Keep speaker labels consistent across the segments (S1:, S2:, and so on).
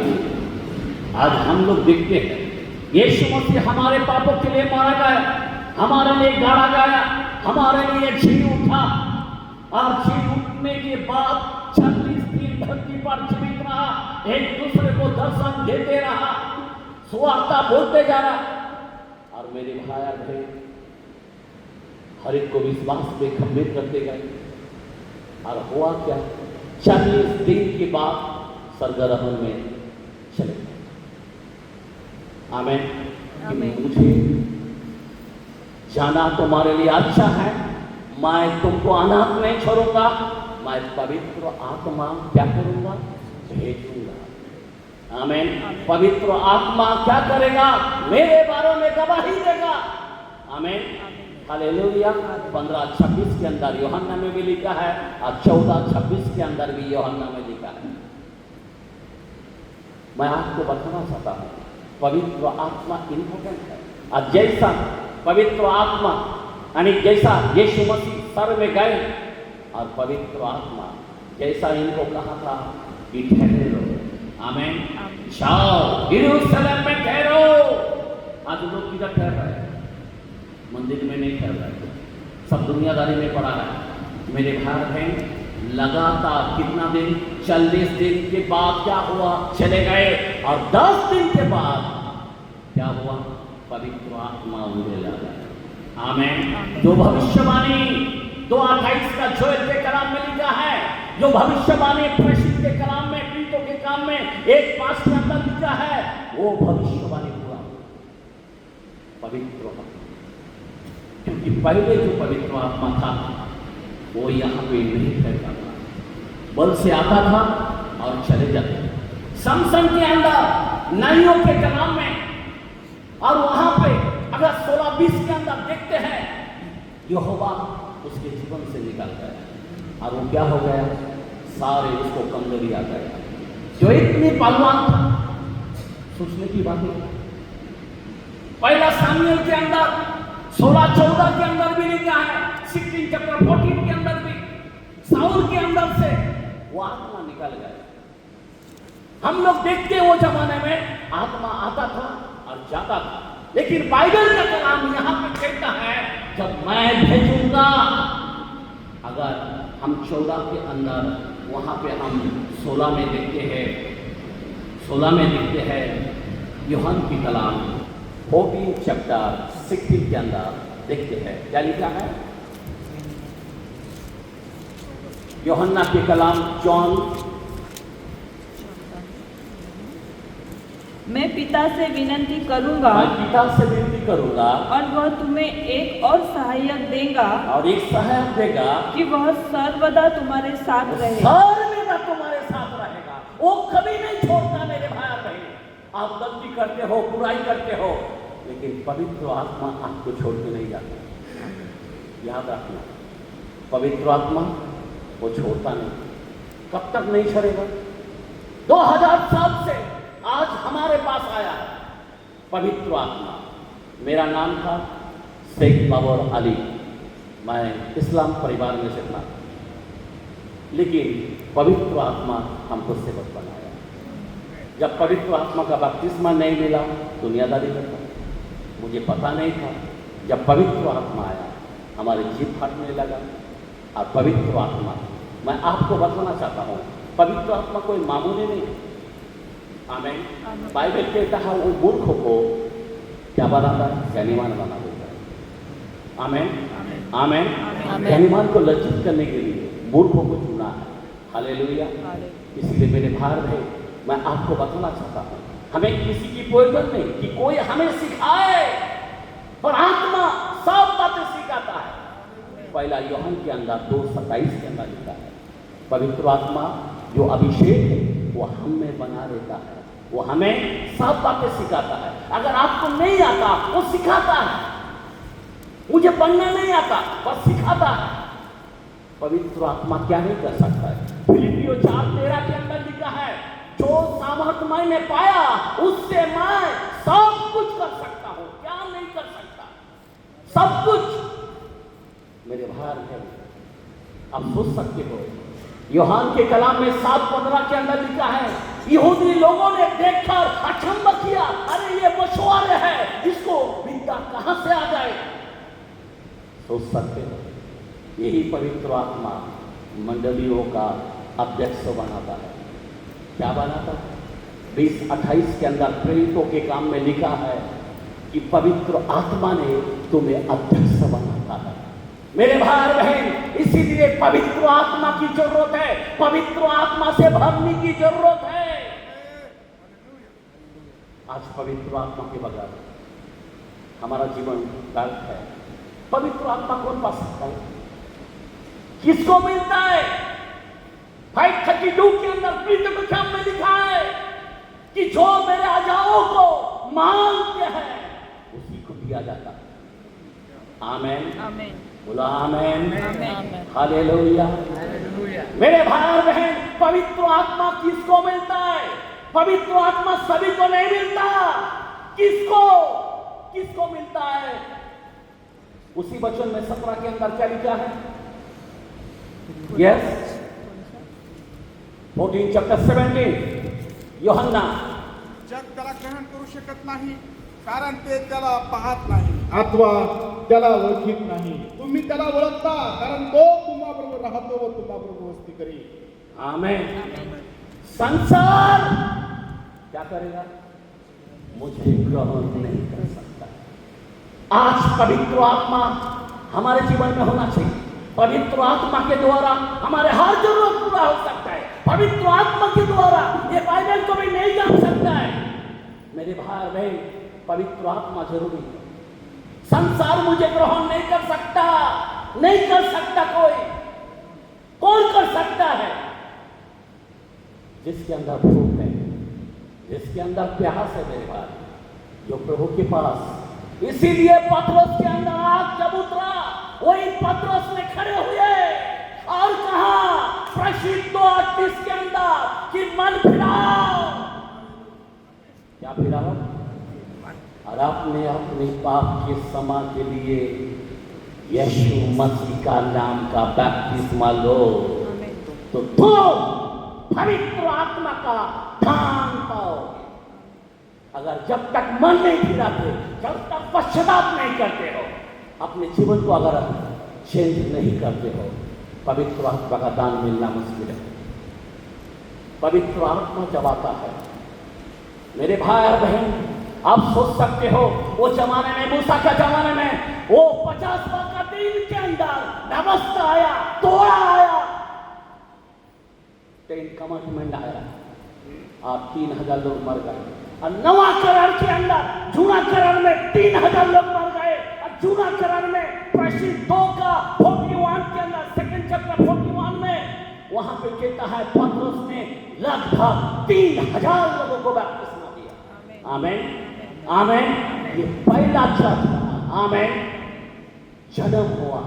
S1: चाहिए। आज हम लोग देखते हैं यीशु मसीह हमारे पापों के लिए मारा गया, हमारे लिए गाड़ा गया, हमारे लिए जी उठा और जी उठने के बाद 36 दिन धरती पर जीवित रहा, एक दूसरे को दर्शन देते रहा, सुवार्ता बोलते जा रहा। और मेरे भाई बहन हर एक को विश्वास में खंडित करते गए। और हुआ क्या, 40 दिन के बाद स्वर्गारोहण में चले गए। आमीन। मुझे जाना तुम्हारे लिए अच्छा है, मैं तुमको अनाथ नहीं छोड़ूंगा, मैं पवित्र आत्मा क्या करूंगा, भेजूंगा। आमीन। पवित्र आत्मा क्या करेगा, मेरे बारे में गवाही देगा। आमीन। हालेलुया। 15:26 के अंदर यूहन्ना में भी लिखा है और 14:26 के अंदर भी यूहन्ना में लिखा है। मैं आपको बताना चाहता हूं पवित्र आत्मा इंपॉर्टेंट है। और जैसा पवित्र आत्मा यानी जैसा यीशु मसीह स्वर्ग में गए और पवित्र आत्मा जैसा इनको कहा था कि ठहरो, आमीन, जाओ यरूशलेम में ठहरो। आज लोग किधर ठहर रहे हैं, मंदिर में नहीं ठहर रहे, सब दुनियादारी में पड़ा है। मेरे भाई बहन लगातार कितना दिन, 40 दिन के बाद क्या हुआ, चले गए। और 10 दिन के बाद क्या हुआ, पवित्र आत्मा उन्हें ला गया। आमीन। जो भविष्यवाणी 2:28 का जोएल के कलाम में लिखा है, जो भविष्यवाणी प्रेषित के कलाम में, प्रीतों के काम में 1:5 के अंदर लिखा है, वो भविष्यवाणी पूरा पवित्र आत्मा। क्योंकि पहले जो पवित्र आत्मा था वो यहाँ पे नहीं ठहरता था, बल से आता था और चले जाते थे। समसन के अंदर नाइयों के कलाम में और वहां पे अगर 16-20 के अंदर देखते हैं, यहोवा उसके जीवन से निकल गया और वो क्या हो गया, सारे उसको कमजोरी आ गया। जो इतनी पहलवान था, सोचने की बात है। पहला सामुएल के अंदर 16-14 के अंदर भी लिखा है, 16 चैप्टर 14 के अंदर भी साउल के अंदर से वो आत्मा निकल गया। हम लोग देखते वो जमाने में आत्मा आता था और जाता था, लेकिन बाइबल का कलाम यहां पे कहता है जब मैं भेजूंगा। अगर हम 14 के अंदर वहां पे हम 16 में देखते हैं, 16 में देखते हैं यूहन्ना की कलाम 14 चैप्टर 16 के अंदर देखते हैं क्या लिखा है। यूहन्ना की कलाम जॉन,
S2: मैं पिता से विनती करूंगा,
S1: मैं पिता से विनती करूंगा
S2: और वह तुम्हें एक और सहायक देगा,
S1: और एक सहायक देगा
S2: कि वह सर्वदा तुम्हारे साथ रहे।
S1: सर्वदा तुम्हारे साथ रहेगा, वो कभी नहीं छोड़ता। मेरे भाई बहन, आप गलती करते हो, बुराई करते हो, लेकिन पवित्र आत्मा आपको छोड़ के नहीं जाता। याद रखना, पवित्र आत्मा वो छोड़ता नहीं। कब तक नहीं छोड़ेगा? 2000 साल से आज हमारे पास आया है पवित्र आत्मा। मेरा नाम था शेख बाबर अली, मैं इस्लाम परिवार में से था, लेकिन पवित्र आत्मा हमको सेवक बनाया। जब पवित्र आत्मा का बपतिस्मा नहीं मिला, दुनियादारी में था, मुझे पता नहीं था। जब पवित्र आत्मा आया, हमारे जीभ फटने लगा। और पवित्र आत्मा, मैं आपको बताना चाहता हूँ, पवित्र आत्मा कोई मामूली नहीं। आमीन। बाइबल कहता है वो मूर्ख को क्या बनाता है, ज्ञानीमान बना देता है। आमीन। आमीन। ज्ञानीमान को लज्जित करने के लिए मूर्खों को चुना है। हालेलुया। इसलिए मेरे भाई बहन, मैं आपको बताना चाहता हूँ, हमें किसी की प्रयोजन नहीं कि कोई हमें सिखाए, पर आत्मा सब बातें सिखाता है। पहला यूहन्ना के अंदर 2:27 के अंदर लिखा है, पवित्र आत्मा जो अभिषेक है वो हमें बना देता है, वो हमें सब बातें सिखाता है। अगर आपको नहीं आता, वो सिखाता है। मुझे पढ़ना नहीं आता, पर सिखाता है। पवित्र आत्मा क्या नहीं कर सकता है? फिलिपियों 4:13 के अंदर लिखा है, जो सामर्थ मैंने पाया उससे मैं सब कुछ कर सकता हूं। क्या नहीं कर सकता? सब कुछ। मेरे भाई है, आप सोच सकते हो, यूहन्ना के कलाम में 7:15 के अंदर लिखा है, यहूदी लोगों ने यही पवित्र आत्मा मंडलियों का अध्यक्ष बनाता है। क्या बनाता है? 20:28 के अंदर प्रेरितों के काम में लिखा है कि पवित्र आत्मा ने तुम्हें अध्यक्ष बनाता है। मेरे भाई बहन, इसीलिए पवित्र आत्मा की जरूरत है, पवित्र आत्मा से भरने की जरूरत है। आज पवित्र आत्मा के बगैर हमारा जीवन व्यर्थ है। पवित्र आत्मा कौन पा सकता है? किसको मिलता है? 5:32 के अंदर प्रीत के काम में लिखा है कि जो मेरे अजाओं को मांगते हैं उसी को दिया जाता है। आमेन,
S2: आमेन,
S1: बोला आमेन,
S2: आमेन,
S1: हालेलुया। मेरे भाई बहन, पवित्र आत्मा किसको मिलता है? पवित्र आत्मा सभी को नहीं मिलता। किसको किसको मिलता है? उसी वचन में 17 के अंदर क्या लिखा है? यस, 14 चैप्टर 17 यूहन्ना।
S3: जग त्याला ग्रहण करू शकत नाही, कारण ते त्याला पाहत नाही अथवा त्याला ओळखीत नाही. तुम्ही त्याला ओळखता, कारण तो तुम्हाबरोबर राहतो व तुम्हाबरोबर वस्ती करेल.
S1: आमेन। संसार क्या करेगा? मुझे ग्रहण नहीं कर सकता। आज पवित्र आत्मा हमारे जीवन में होना चाहिए। पवित्र आत्मा के द्वारा हमारे हर जरूरत पूरा हो सकता है। पवित्र आत्मा के द्वारा ये बाइबल को भी नहीं जान सकता है। मेरे भाई बहन, पवित्र आत्मा जरूरी है। संसार मुझे ग्रहण नहीं कर सकता, नहीं कर सकता। कौन कर सकता है? जिसके अंदर भूख है, जिसके अंदर प्यास है मेरे भाई, जो प्रभु के पास। इसीलिए पतरस के अंदर आग जब उतरा, वही पतरस में खड़े हुए और कहा प्रसिद्ध 2:38 के अंदर कि मन फिराओ। क्या फिराओ? और आपने अपने पाप के क्षमा के लिए यीशु मसीह का नाम का बपतिस्मा लो, तो पवित्र आत्मा का दान पाओगे। अगर जब तक मन नहीं फिराते, जब तक पश्चाताप नहीं करते हो, अपने जीवन को अगर चेंज नहीं करते हो, पवित्र आत्मा का दान मिलना मुश्किल है। पवित्र आत्मा जब आता है मेरे भाई और बहन, आप सोच सकते हो वो जमाने में, मूसा का जमाने में, वो 50 का दिन के अंदर व्यवस्था आया, तोड़ा आया, 10 कमांडमेंट आया और 3000 लोग मर गए। और नवा करार के अंदर, जूना करार में 3000 लोग मर गए। और जूना करार में प्रसिद्ध 2 का 41 के अंदर, 2 चैप्टर 41 में वहां पे कहता है पतरस ने लगभग 3000 लोगों को बपतिस्मा दिया। आमेन, आमेन। ये पहला चर्च था। आमेन। जन्म हुआ।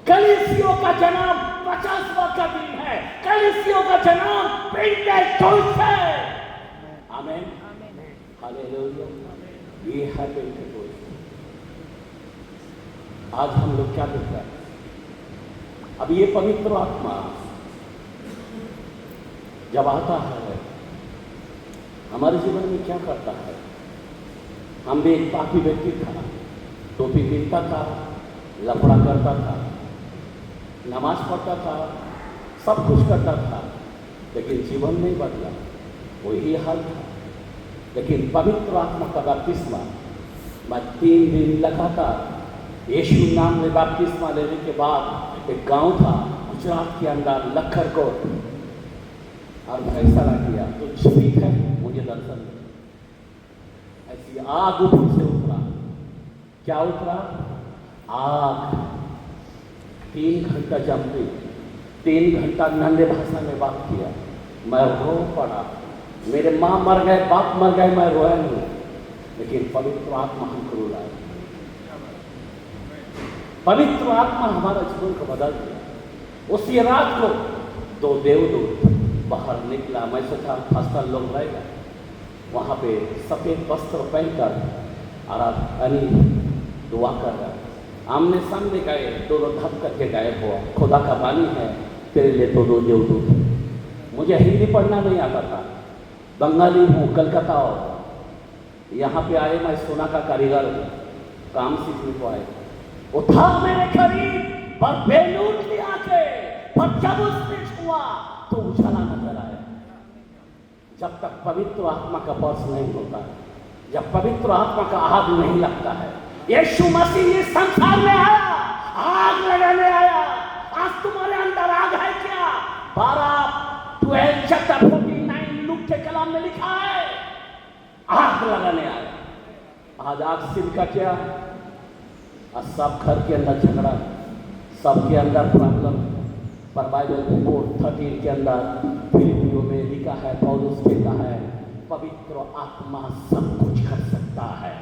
S1: कलीसियों का जन्म 50वां का दिन है। कलीसियों का जन्म पेंटेकोस्ट है। आमेन, हालेलुया। ये है पेंटेकोस्ट। आज हम लोग क्या देख रहे हैं? अब ये पवित्र आत्मा जब आता है हमारे जीवन में क्या करता है? हम भी एक पापी व्यक्ति था, टोपी पहनता था, लफड़ा करता था, नमाज पढ़ता था, सब कुछ करता था, लेकिन जीवन नहीं बदला, वही हाल था। लेकिन पवित्र आत्मा का बपतिस्मा, मैं 3 दिन लगातार यीशु नाम में बपतिस्मा लेने के बाद एक गांव था गुजरात के अंदर, लखरकोट, और फैसला किया तो ठीक है, मुझे दर्शन दे। ऐसी आग ऊपर से उतरा। क्या उतरा? आग। 3 घंटा जमती, 3 घंटा नन्हे भाषा में बात किया। मैं रो पड़ा। मेरे माँ मर गए, बाप मर गए, मैं रोया नहीं, लेकिन पवित्र आत्मा हमको रुलाया। पवित्र आत्मा हमारा जीवन को बदल दिया। उसी रात को 2 देवदूत बाहर निकला। मैं सोचा फास्टर लोग रहेगा, वहाँ पे सफ़ेद वस्त्र पहनकर आराधनी दुआ कर रहा है। आमने सामने गए, दोनों धप करके गायब हुआ। खुदा का बानी है, तेरे लिए 2 देवदूत। मुझे हिंदी पढ़ना नहीं आता था, बंगाली हूँ, कलकत्ता हो। यहाँ पे आए, मैं सोना का कारीगर हूँ, काम सीखने को आए। वो था मेरे करीब, पर बेनूर की आंखें, पर जब उसने छुआ तो उजाला नजर आया। जब तक पवित्र आत्मा का स्पर्श नहीं होता है, जब पवित्र आत्मा का आग नहीं लगता है, यीशु मसीह इस संसार में आया, आग लगाने आया। आज तुम्हारे अंदर आग है क्या? 12 चैप्टर 49 लूक के कलाम में लिखा है, आग लगाने आया। आज आग सिर का क्या? आज सब घर के अंदर झगड़ा, सबके अंदर प्रॉब्लम। पर बाइबल रिपोर्ट 13 के अंदर फिलिपियों में लिखा है, पौलुस कहता है पवित्र आत्मा सब कुछ कर सकता है।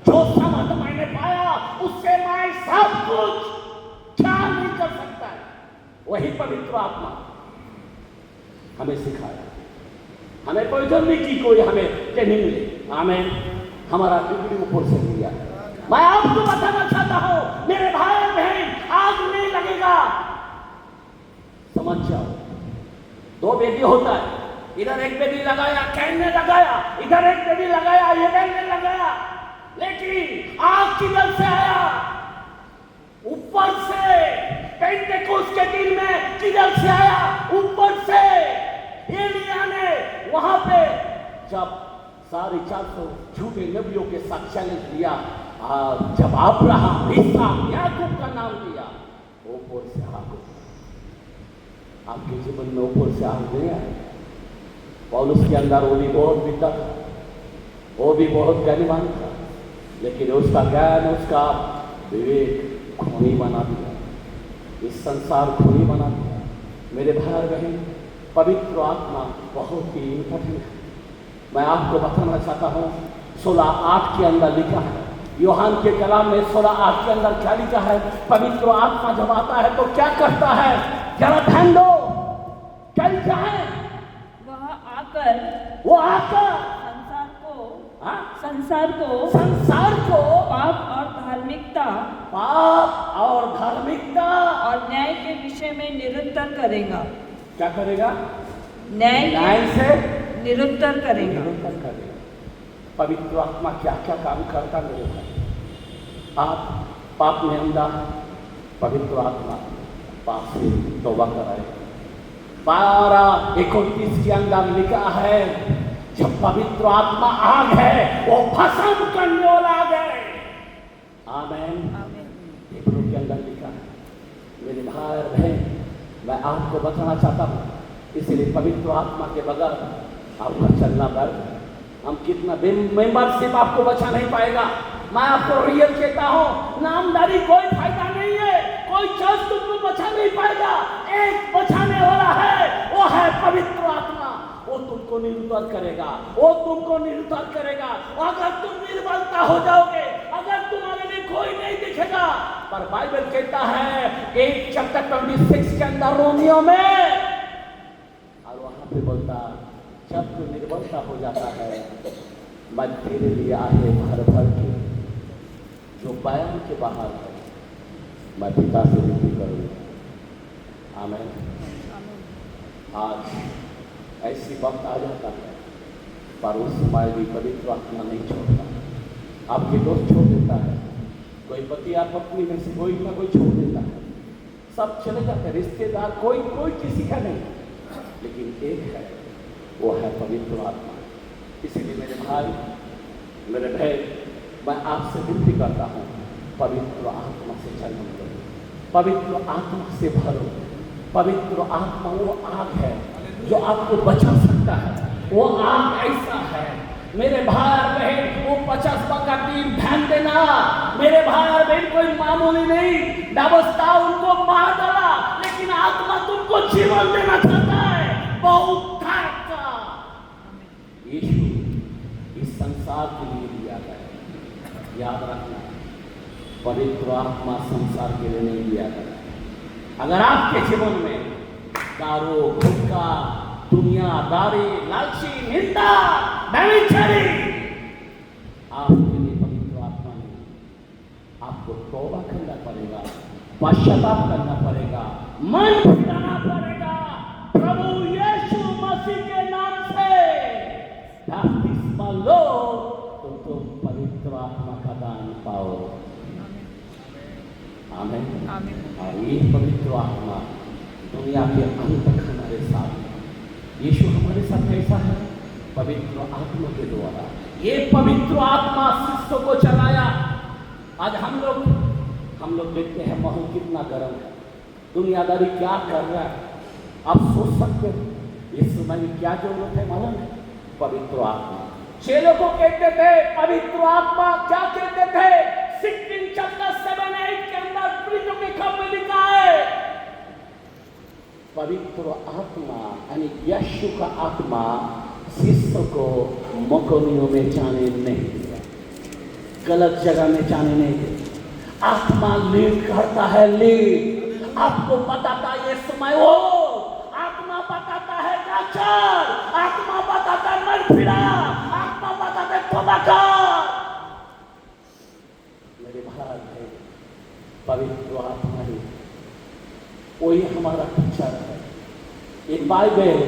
S1: जो समझ मैंने पाया उससे मैं सब कुछ क्या नहीं कर सकता है। वही पवित्र आत्मा हमें सिखाया। हमें कोई जरूरत नहीं कि कोई हमें ट्रेनिंग ले, हमें हमारा डिग्री ऊपर से लिया है। मैं आपको बताना चाहता हूं मेरे भाई बहन, आग नहीं लगेगा। समझ जाओ, 2 बेदी होता है, इधर एक बेदी लगाया, कैन ने लगाया, इधर एक बेदी लगाया, ये बैन ने लगाया, लेकिन आग किधर से आया? ऊपर से। पेंटेकोस्त के दिन में किधर से आया? ऊपर से। एलिया ने वहां पे जब 450 झूठे नबियों के साथ चैलेंज लिया, जब अब्राहम, इसहाक, याकूब का नाम लिया, ऊपर से आग। आपके जीवन में ऊपर से आग नहीं आए। पौलुस के अंदर वो भी बहुत विद्या था, वो भी बहुत ज्ञानवान था, लेकिन उसका ज्ञान, उसका विवेक खूनी बना दिया, इस संसार खूनी बना दिया। मेरे भाई बहन, पवित्र आत्मा बहुत ही इम्पोर्टेंट है। मैं आपको बताना चाहता हूँ 16:8 के अंदर लिखा है, यूहन्ना के कलाम में 16:8 के अंदर क्या लिखा है? पवित्र आत्मा जब आता है तो क्या करता है? जरा ध्यान दो, क्या लिखा है?
S2: वो आकर संसार को पाप और धार्मिकता और न्याय के विषय में निरुत्तर करेगा।
S1: क्या करेगा?
S2: न्याय
S1: से
S2: निरुत्तर करेगा।
S1: पवित्र आत्मा क्या क्या काम करता मेरे भाई? आप पाप में अंधा है, पवित्र आत्मा पाप से तौबा कराए। 12:29 के अंदर लिखा है, जब पवित्र आत्मा आग है वो भस्म करने वाला आग है। आमीन। हिब्रू के अंदर लिखा है। मेरे भाई बहन, मैं आपको बताना चाहता हूँ, इसलिए पवित्र आत्मा के बगैर आपका चलना बर्द। हम कितना मेंबरशिप आपको बचा नहीं पाएगा। मैं आपको रियल कहता हूँ, नामदारी कोई फायदा नहीं है, कोई चर्च तुमको बचा नहीं पाएगा। एक बचाने वाला है, वो है पवित्र आत्मा। वो तुमको निरुत्तर करेगा, वो तुमको निरुत्तर करेगा। अगर तुम निर्बलता हो जाओगे, अगर तुम्हारे लिए कोई नहीं दिखेगा, पर बाइबल कहता है 1 चैप्टर 26 के अंदर रोमियो में, और वहां पे बोलता, जब तू निर्बलता हो जाता है, मैं तेरे लिए आहे भर भर के जो बयान के बाहर है, मैं पिता से विनती करूंगा। आमीन। आज ऐसी वक्त आ जाता है, पर उस समय भी पवित्र आत्मा नहीं छोड़ता। आपके दोस्त छोड़ देता है, कोई पति या पत्नी में से कोई ना कोई छोड़ देता है, सब चले जाते हैं, रिश्तेदार कोई किसी का नहीं, लेकिन एक है, वो है पवित्र आत्मा। इसीलिए मेरे भाई, मेरे बहन, मैं आपसे विनती करता हूँ, पवित्र आत्मा से जन्म लो, पवित्र आत्मा से भरो। पवित्र आत्मा वो आग है जो आपको बचा सकता है। वो आग ऐसा है मेरे भाई बहन, वो 50 का दिन ध्यान देना। मेरे भाई और बहन कोई मामूली नहीं, डाबस्ता उनको मार डाला, लेकिन आत्मा तुमको जीवन देना चाहता है, बहुत का। यीशु इस संसार के लिए दिया गया, याद रखना। पवित्र आत्मा संसार के लिए नहीं दिया गया। अगर आपके जीवन में दारू, गुटखा, दुनियादारी, लालची, निंदा, व्यभिचारी, आपके लिए पवित्र आत्मा नहीं। आपको तौबा करना पड़ेगा, पश्चाताप करना पड़ेगा, मन फिराना पड़ेगा। प्रभु यीशु मसीह के नाम से बपतिस्मा लो तो तुम पवित्र आत्मा का दान पाओ। आमेन।
S2: आमीन।
S1: और ये पवित्र आत्मा दुनिया के अंत तक हमारे साथ है। यीशु हमारे साथ कैसा है? पवित्र आत्मा के द्वारा। ये पवित्र आत्मा शिष्यों को चलाया। आज हम लोग देखते हैं माहौल कितना गर्म है, दुनियादारी क्या कर रहा है। आप सोच सकते हो इस समय में क्या जरूरत है मालूम है? पवित्र आत्मा। चेलों को कहते थे पवित्र आत्मा, क्या कहते थे? 16 चैप्टर 7-8 के अंदर प्रीतों के खत में लिखा है पवित्र आत्मा यानी यीशु का आत्मा शिष्य को मकोनियों में जाने नहीं दिया, गलत जगह में जाने नहीं दिया। आत्मा लीड करता है, लीड आपको बताता है ये समय हो, आत्मा बताता है नाचर, आत्मा बताता है मर फिरा, आत्मा बताता है तौबा कर। मेरे भाई है पवित्र आत्मा ही वही हमारा टीचर है। ये बाइबल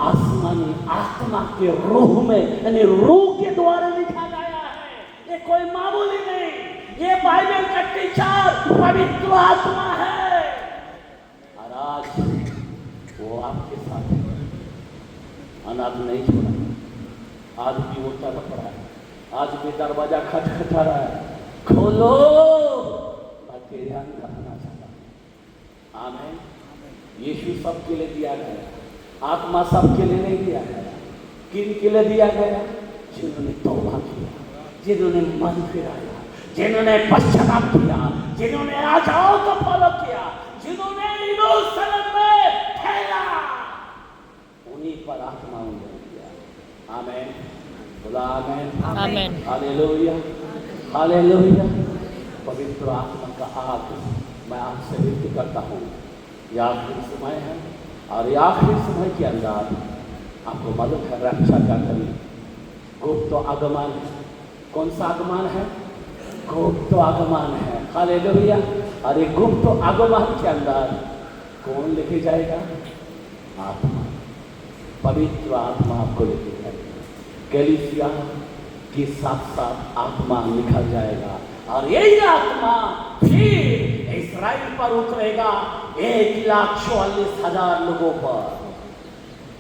S1: आसमानी आत्मा के रूह में यानी रूह के द्वारा लिखा गया है। ये कोई मामूली नहीं, ये बाइबल का टीचर पवित्र आत्मा है। और आज वो आपके साथ है, अनाथ नहीं छोड़ा। आज भी वो तड़प रहा है, आज भी दरवाजा खटखटा रहा है, खोलो ताकि ध्यान करना चाहता। आमीन। यीशु सबके लिए दिया गया, आत्मा सबके लिए नहीं दिया गया। किन के लिए दिया गया? जिन्होंने तौबा किया, जिन्होंने मन फिराया, जिन्होंने पश्चाताप किया, जिन्होंने आजाओं को फॉलो किया, जिन्होंने यरूशलेम में ठहरा, उन्हीं पर आत्मा उन्होंने दिया। आमीन। बोला आमीन।
S2: आमीन।
S1: Hallelujah, hallelujah. पवित्र आत्मा का आग मैं आपसे विनती करता हूँ। यह आखिरी समय है और ये आखिरी समय के अंदर आपको मालूम है रक्षा का करी गुप्त आगमन। कौन सा आगमन है? गुप्त आगमन है। हालेलुया। और ये गुप्त आगमन के अंदर कौन लेके जाएगा? आत्मा, पवित्र आत्मा आपको लेके जाएगा। कलीसिया के साथ साथ आत्मा निकल जाएगा और यही आत्मा फिर इस्राएल पर उतरेगा 1,44,000 लोगों पर।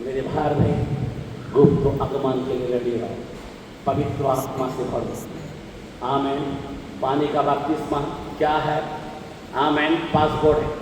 S1: मेरे भाई में गुप्त आगमन के लिए रेडी है, पवित्र आत्मा से भरो। आमीन। पानी का बपतिस्मा क्या है? आमीन। पासपोर्ट है।